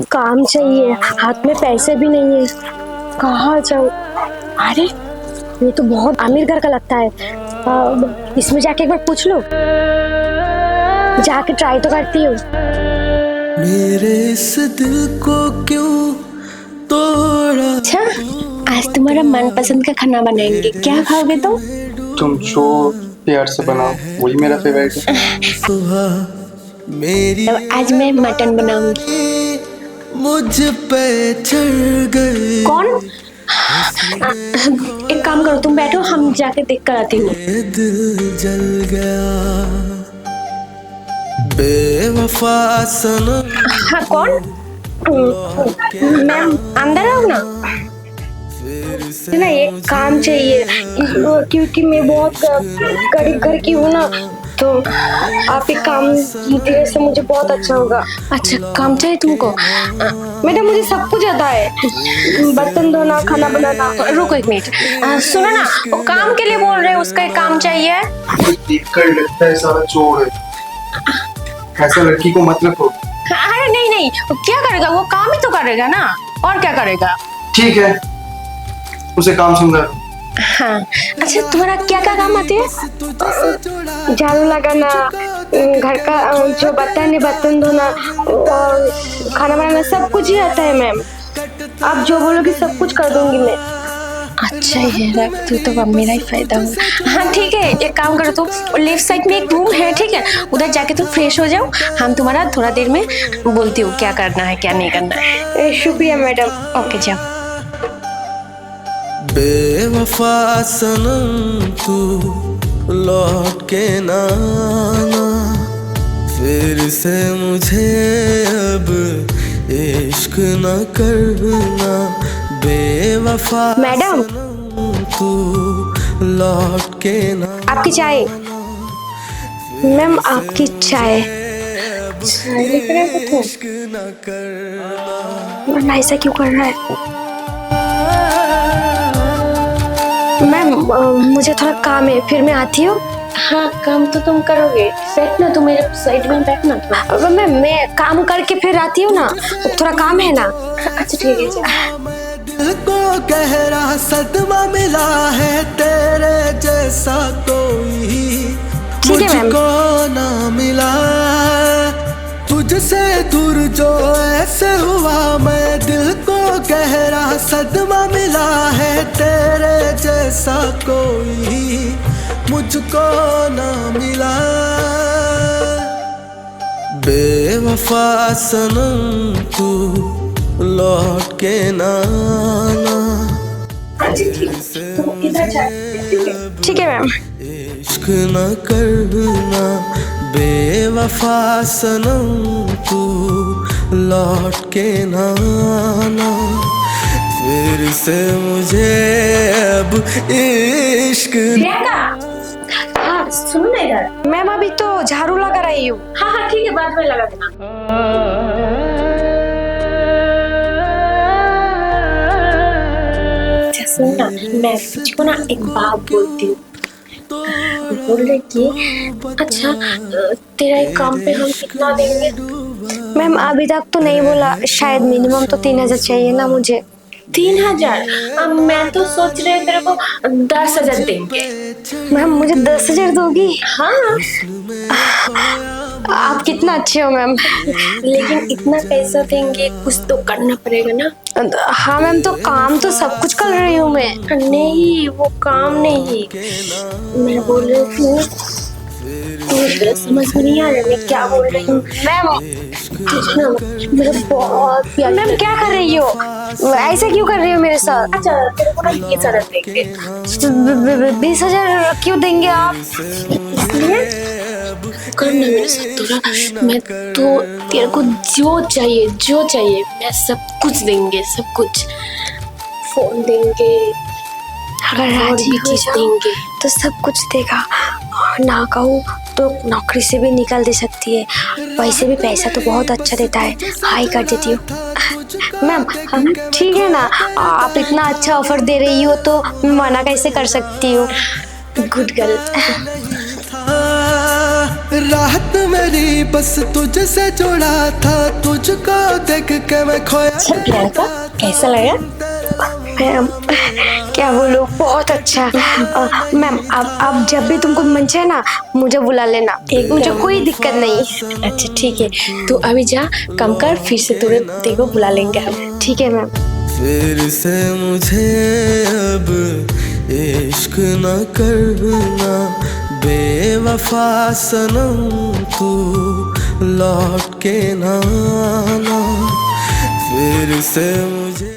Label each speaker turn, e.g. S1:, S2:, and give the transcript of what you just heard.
S1: काम चाहिए, हाथ में पैसे भी नहीं है, कहाँ जाऊँ। अरे ये तो बहुत अमीर घर का लगता है। इसमें जाके एक बार पूछ लो, जाके ट्राई तो करती हूँ।
S2: मेरे इस दिल को क्यों तोड़ा।
S3: अच्छा, आज तुम्हारा मनपसंद का खाना बनाएंगे, क्या खाओगे
S4: तुम जो प्यार से बनाओ वही मेरा फेवरेट है।
S2: सुबह मेरी
S3: आज मैं मटन बनाऊंगी।
S2: मुझ पे चढ़ गई।
S3: कौन? एक काम करो, तुम बैठो, हम जाके देख कर आती हूँ।
S2: दिल जल गया बेवफा सनम।
S3: हाँ, कौन? मैम अंदर आओ ना।
S1: ना ये काम चाहिए, क्योंकि मैं बहुत गरीब घर की हूँ ना, तो आप एक काम देने से मुझे बहुत अच्छा होगा।
S3: अच्छा, काम चाहिए तुमको?
S1: मैडम मुझे सब कुछ आता है, बर्तन धोना, खाना बनाना।
S3: रुको एक मिनट, सुनो ना, वो काम के लिए बोल रहे हैं, उसका एक काम चाहिए।
S4: देखकर लगता है सारा चोर है, ऐसा लड़की को मत रखो।
S3: अरे नहीं नहीं, क्या करेगा वो? काम ही तो करेगा ना, और क्या करेगा।
S4: ठीक है, उसे काम समझा।
S3: हाँ, अच्छा तुम्हारा क्या क्या काम आते हैं?
S1: झाड़ू लगाना, घर का जो बर्तन धोना और खाना बनाना, सब कुछ ही आता है मैम। आप जो बोलोगे सब कुछ कर दूंगी मैं।
S3: अच्छा ये रख तू, तो अब मेरा ही फायदा होगा। हाँ ठीक है, एक काम करो, तुम लेफ्ट साइड में एक रूम है, ठीक है, उधर जाके तुम फ्रेश हो जाओ। हम तुम्हारा थोड़ा देर में बोलती हूँ क्या करना है क्या नहीं करना है।
S1: शुक्रिया मैडम।
S3: ओके जाओ।
S2: बेवफा सनम तू लौट के ना आना, फिर से मुझे अब इश्क न करना। बेवफा
S1: मैडम
S2: तू लौट के ना।
S1: आपकी चाय। मैम आपकी चाय। चाय लेकर आए हो
S2: इश्क न करना।
S1: वरना ऐसा क्यों कर रहा है? मैम मुझे थोड़ा काम है, फिर मैं आती हूँ।
S3: हाँ काम तो तुम करोगे, बैठना, तुम मेरे साइड में बैठना।
S1: अब मैं काम करके फिर आती हूँ ना, थोड़ा काम है ना।
S3: अच्छा ठीक है, चलो।
S2: दिल को गहरा सदमा मिला है, तेरे जैसा कोई
S1: ठीक है मैम।
S2: मुझको ना मिला। तुझसे दूर जो ऐसे हुआ मैं, दिल को गहरा सदमा मिला है, तेरे जैसा कोई मुझको ना मिला। बेवफा सनम तू लौट के ना आना।
S1: ठीक है मैम।
S2: इश्क न करना। बेवफा सनम तू लौट के ना आना, फिर से मुझे अब इश्क।
S3: हाँ सुनो ना इधर।
S1: मैम अभी तो झाड़ू लगा रही हूँ।
S3: हाँ हाँ ठीक है, बाद में लगा देना। सुन ना, मैं तुझको ना एक बात बोलती हूँ। बोल रही कि अच्छा तेरा एक काम पे हम कितना देंगे?
S1: मैम अभी तक तो नहीं बोला, शायद मिनिमम तो 3000 चाहिए ना मुझे।
S3: 3000? अब मैं तो सोच रही तेरे को 10,000 देंगे।
S1: मैम मुझे 10,000 दोगी?
S3: हाँ
S1: आप कितना अच्छे हो मैम।
S3: लेकिन इतना पैसा देंगे, कुछ तो करना पड़ेगा ना।
S1: हाँ मैम, तो काम तो सब कुछ कर रही हूँ मैं।
S3: नहीं वो काम नहीं, मैं बोल रही थी, मुझे समझ में नहीं आ रहा मैं क्या बोल रही हूँ।
S1: मैम मुझे बहुत प्यार। मैम क्या कर रही हो? ऐसा क्यों कर रही हो मेरे साथ?
S3: अच्छा तेरे को ना 20,000 देंगे।
S1: 20,000 क्यों देंगे आप?
S3: इसलिए करना मेरे साथ थोड़ा, मैं तो तेरे को जो चाहिए मैं सब कुछ देंगे, सब कुछ। फोन देंगे,
S1: अगर राजी हो
S3: चीज
S1: जाओ
S3: देंगे
S1: तो सब कुछ देगा, और ना कहूँ तो नौकरी से भी निकाल दे सकती है। वैसे भी पैसा तो बहुत अच्छा देता है, हाई कर देती हूँ। मैम ठीक है ना, आप इतना अच्छा ऑफर दे रही हो तो मैं मना कैसे कर सकती हूँ। Good girl.
S2: राहत मेरी बस तुझसे जुड़ा था, तुझको देख के मैं खोया।
S3: अच्छा प्रियंका, कैसा लगा?
S1: मैम क्या बोलूं, बहुत अच्छा। मैम आप जब भी तुमको मन चाहे ना मुझे बुला लेना, मुझे कोई दिक्कत नहीं।
S3: अच्छा ठीक है, तू अभी जा काम कर, फिर से तुरंत देखो बुला लेंगे हम।
S1: ठीक है मैम।
S2: फिर से मुझे अब इश्क न करना, बेवफा सनम तू लौट के ना आना। फिर से